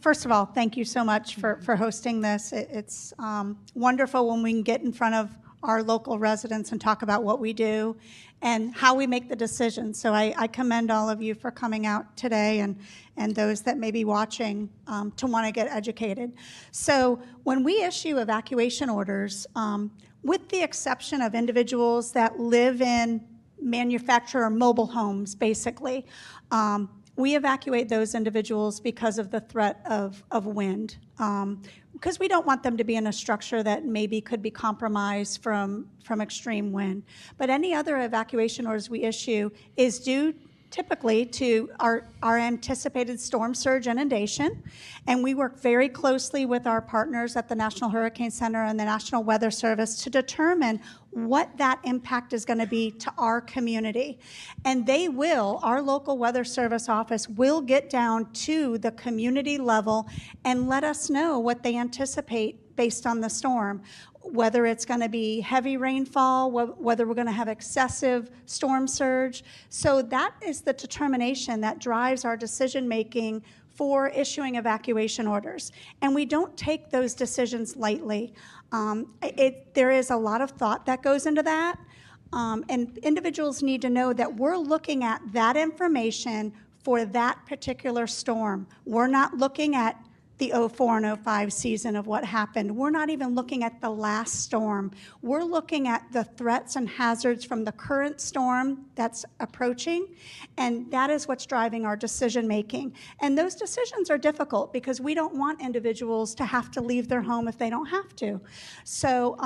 First of all, thank you so much for hosting this. It's wonderful when we can get in front of our local residents and talk about what we do and how we make the decisions. So I commend all of you for coming out today and those that may be watching to want to get educated. So when we issue evacuation orders, with the exception of individuals that live in manufactured or mobile homes, basically, we evacuate those individuals because of the threat of wind, because we don't want them to be in a structure that maybe could be compromised from extreme wind. But any other evacuation orders we issue is due typically to our anticipated storm surge inundation, and we work very closely with our partners at the National Hurricane Center and the National Weather Service to determine what that impact is going to be to our community. And our local weather service office will get down to the community level and let us know what they anticipate based on the storm, whether it's going to be heavy rainfall, whether we're going to have excessive storm surge. So that is the determination that drives our decision-making for issuing evacuation orders. And we don't take those decisions lightly. There is a lot of thought that goes into that. And individuals need to know that we're looking at that information for that particular storm. We're not looking at the 04 and 05 season of what happened. We're not even looking at the last storm. We're looking at the threats and hazards from the current storm that's approaching, and that is what's driving our decision making. And those decisions are difficult because we don't want individuals to have to leave their home if they don't have to. So,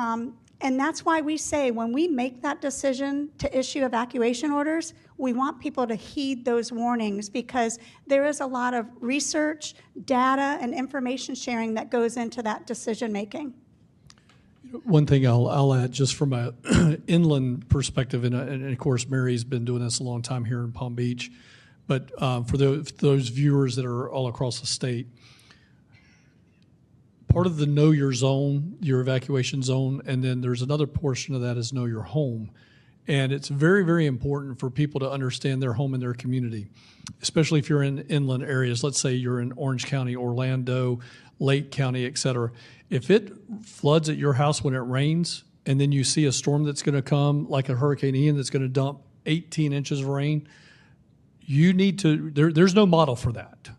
and that's why we say when we make that decision to issue evacuation orders, we want people to heed those warnings because there is a lot of research, data, and information sharing that goes into that decision making. One thing I'll add just from an inland perspective, and of course Mary's been doing this a long time here in Palm Beach, but for those viewers that are all across the state, part of the know your zone, your evacuation zone, and then there's another portion of that is know your home. And it's very, very important for people to understand their home and their community, especially if you're in inland areas. Let's say you're in Orange County, Orlando, Lake County, et cetera. If it floods at your house when it rains, and then you see a storm that's going to come, like a Hurricane Ian that's going to dump 18 inches of rain, you need to, there's no model for that.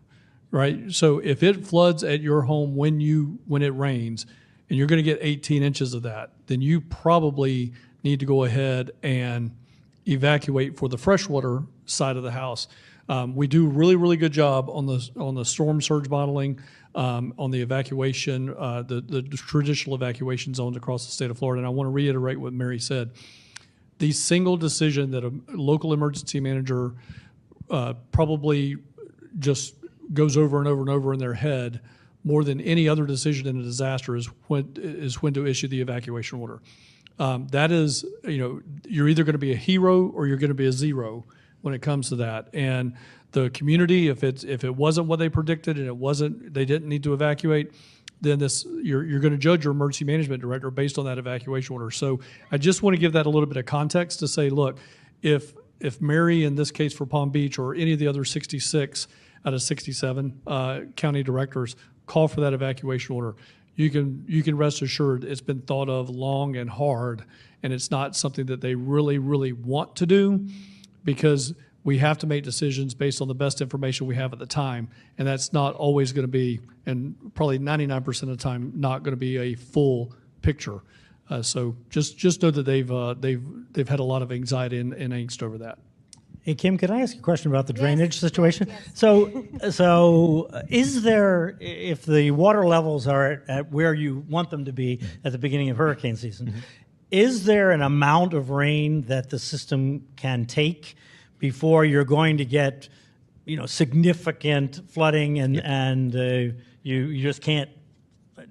Right, so if it floods at your home when it rains, and you're going to get 18 inches of that, then you probably need to go ahead and evacuate for the freshwater side of the house. We do a really, really good job on the storm surge modeling, on the evacuation, the traditional evacuation zones across the state of Florida. And I want to reiterate what Mary said. The single decision that a local emergency manager probably just goes over and over and over in their head more than any other decision in a disaster is when to issue the evacuation order. That is, you're either going to be a hero or you're going to be a zero when it comes to that. And the community, if it wasn't what they predicted and they didn't need to evacuate, then you're going to judge your emergency management director based on that evacuation order. So I just want to give that a little bit of context to say, look, if Mary, in this case for Palm Beach, or any of the other 66 out of 67 county directors call for that evacuation order, you can rest assured it's been thought of long and hard, and it's not something that they really, really want to do, because we have to make decisions based on the best information we have at the time, and that's not always going to be, and probably 99% of the time, not going to be a full picture. So just know that they've had a lot of anxiety and angst over that. Hey, Kim, can I ask you a question about the drainage situation? Yes. So is there, if the water levels are at where you want them to be at the beginning of hurricane season, is there an amount of rain that the system can take before you're going to get, significant flooding and you just can't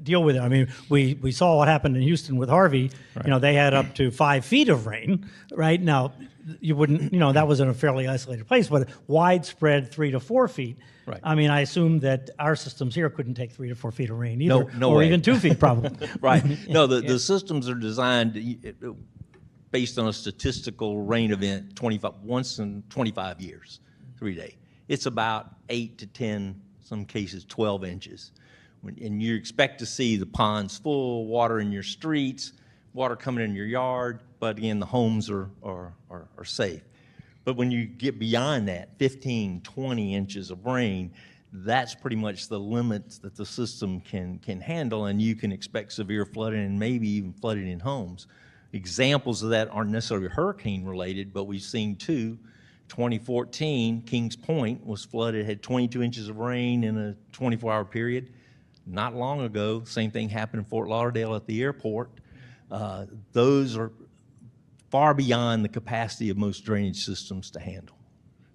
deal with it? I mean, we saw what happened in Houston with Harvey. Right. They had up to 5 feet of rain. Right now, you wouldn't, that was in a fairly isolated place, but widespread 3 to 4 feet. Right. I mean, I assume that our systems here couldn't take 3 to 4 feet of rain either, no or way. even 2 feet probably. Right. No, the systems are designed based on a statistical rain event once in 25 years, 3 days. It's about 8 to 10, some cases 12 inches. And you expect to see the ponds full, water in your streets, water coming in your yard, but again, the homes are safe. But when you get beyond that, 15, 20 inches of rain, that's pretty much the limits that the system can handle, and you can expect severe flooding and maybe even flooding in homes. Examples of that aren't necessarily hurricane related, but we've seen two. 2014, Kings Point was flooded, had 22 inches of rain in a 24-hour period. Not long ago, same thing happened in Fort Lauderdale at the airport. Those are far beyond the capacity of most drainage systems to handle.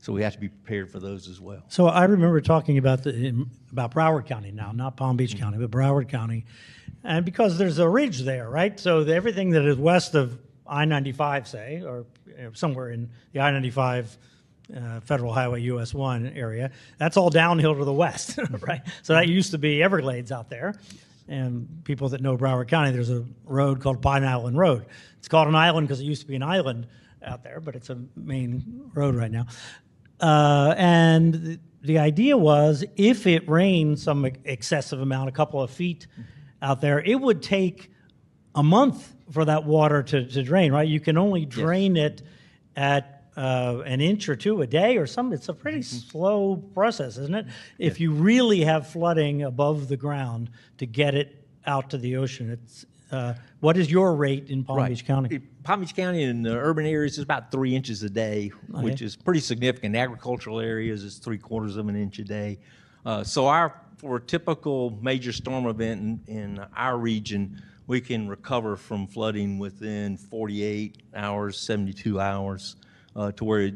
So we have to be prepared for those as well. So I remember talking about Broward County now, not Palm Beach County, but Broward County. And because there's a ridge there, right? So everything that is west of I-95, say, or somewhere in the I-95 Federal Highway US 1 area, that's all downhill to the west, right? So that used to be Everglades out there. And people that know Broward County, there's a road called Pine Island Road. It's called an island because it used to be an island out there, but it's a main road right now. And the idea was if it rained some excessive amount, a couple of feet out there, it would take a month for that water to drain, right? You can only drain it at an inch or two a day or something. It's a pretty slow process, isn't it? If you really have flooding above the ground to get it out to the ocean. It's what is your rate in Palm Beach County? Palm Beach County in the urban areas is about 3 inches a day, which is pretty significant. Agricultural areas is 3/4 of an inch a day. So for a typical major storm event in our region, we can recover from flooding within 48 hours, 72 hours, to where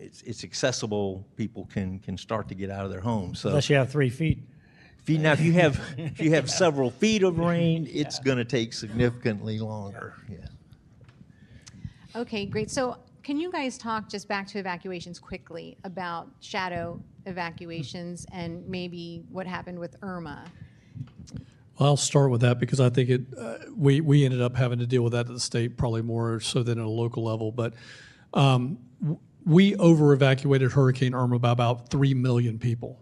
it's accessible. People can start to get out of their homes. So Unless you have 3 feet. if you have several feet of rain, it's going to take significantly longer. Yeah. Okay, great. So can you guys talk, just back to evacuations quickly, about shadow evacuations and maybe what happened with Irma? Well, I'll start with that because I think we ended up having to deal with that at the state probably more so than at a local level. But we over-evacuated Hurricane Irma by about 3 million people.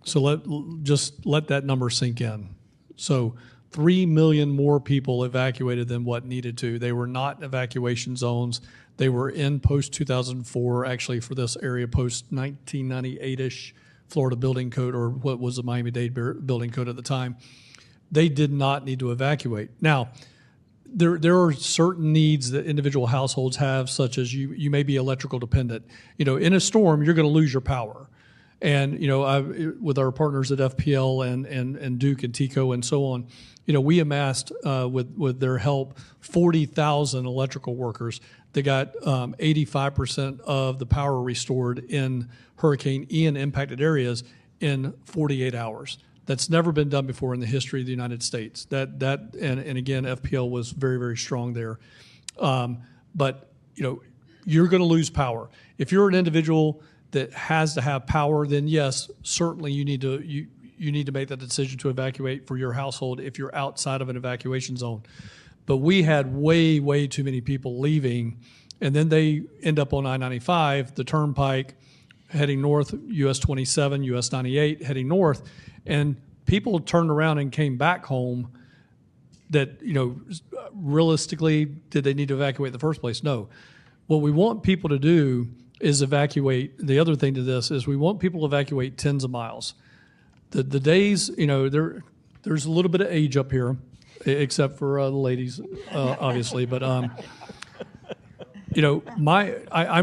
So let that number sink in. So 3 million more people evacuated than what needed to. They were not evacuation zones. They were in post-2004, actually for this area, post-1998-ish Florida Building Code, or what was the Miami-Dade Building Code at the time. They did not need to evacuate. Now, there are certain needs that individual households have, such as you may be electrical dependent. In a storm, you're going to lose your power. And, with our partners at FPL and Duke and TECO and so on, we amassed, with their help, 40,000 electrical workers that got 85% of the power restored in Hurricane Ian impacted areas in 48 hours. That's never been done before in the history of the United States. And again, FPL was very, very strong there. But you're going to lose power. If you're an individual that has to have power, then yes, certainly you need to make that decision to evacuate for your household if you're outside of an evacuation zone. But we had way, way too many people leaving, and then they end up on I-95, the turnpike, heading north, US 27, US 98, heading north, and people turned around and came back home that, realistically, did they need to evacuate in the first place? No. What we want people to do is evacuate. The other thing to this is we want people to evacuate tens of miles. The days, there's a little bit of age up here, except for the ladies, obviously, but I'm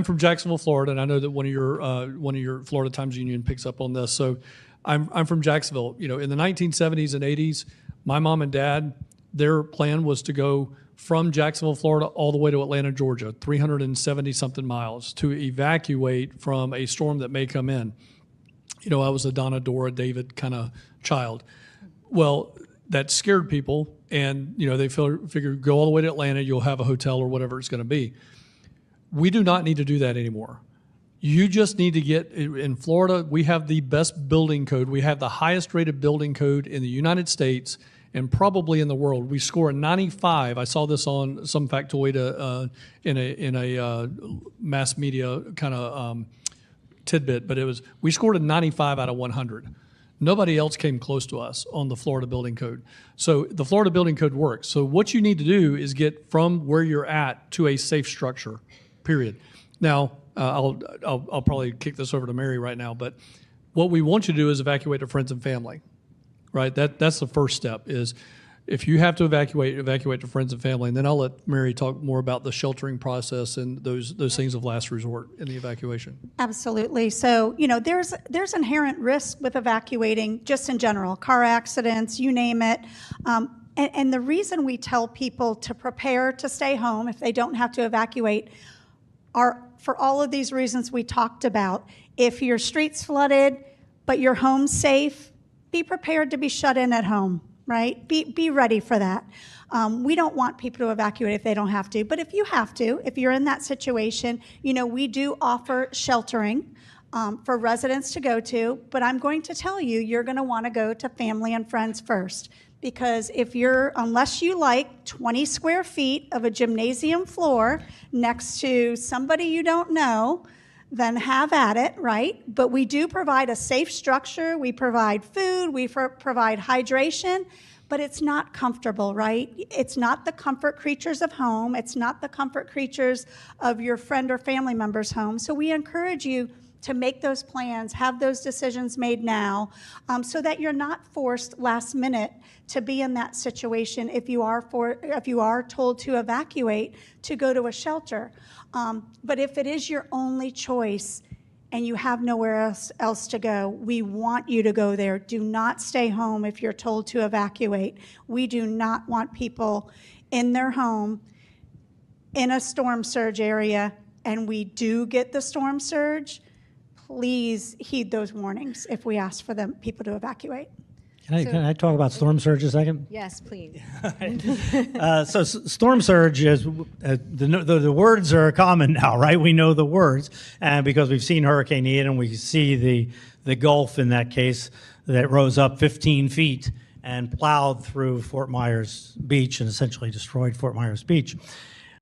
from Jacksonville, Florida, and I know that one of your Florida Times Union picks up on this. So I'm from Jacksonville. In the 1970s and 80s, my mom and dad, their plan was to go from Jacksonville, Florida, all the way to Atlanta, Georgia, 370-something miles, to evacuate from a storm that may come in. I was a Donna, Dora, David kind of child. Well, that scared people, and they figured go all the way to Atlanta, you'll have a hotel or whatever it's going to be. We do not need to do that anymore. You just need to get, in Florida, we have the best building code. We have the highest rated building code in the United States and probably in the world. We score a 95. I saw this on some factoid in a mass media kind of tidbit, but we scored a 95 out of 100. Nobody else came close to us on the Florida Building Code. So the Florida Building Code works. So what you need to do is get from where you're at to a safe structure, period. Now, I'll probably kick this over to Mary right now, but what we want you to do is evacuate to friends and family, right? That's the first step is if you have to evacuate to friends and family, and then I'll let Mary talk more about the sheltering process and those things of last resort in the evacuation. Absolutely. So, there's inherent risk with evacuating just in general, car accidents, you name it. And the reason we tell people to prepare to stay home if they don't have to evacuate are for all of these reasons we talked about. If your street's flooded, but your home's safe, be prepared to be shut in at home, right? Be ready for that. We don't want people to evacuate if they don't have to, but if you have to, if you're in that situation, we do offer sheltering for residents to go to, but I'm going to tell you, you're going to want to go to family and friends first. Because unless you like 20 square feet of a gymnasium floor next to somebody you don't know, then have at it, right? But we do provide a safe structure. We provide food. We provide hydration, but it's not comfortable, right? It's not the comfort creatures of home. It's not the comfort creatures of your friend or family member's home. So we encourage you to make those plans, have those decisions made now, so that you're not forced last minute to be in that situation if you are told to evacuate, to go to a shelter. But if it is your only choice and you have nowhere else to go, we want you to go there. Do not stay home if you're told to evacuate. We do not want people in their home in a storm surge area, and we do get the storm surge. Please heed those warnings if we ask for people to evacuate. Can I talk about storm surge a second? Yes, please. So storm surge is the words are common now, right? We know the words, and because we've seen Hurricane Ian and we see the Gulf in that case that rose up 15 feet and plowed through Fort Myers Beach and essentially destroyed Fort Myers Beach.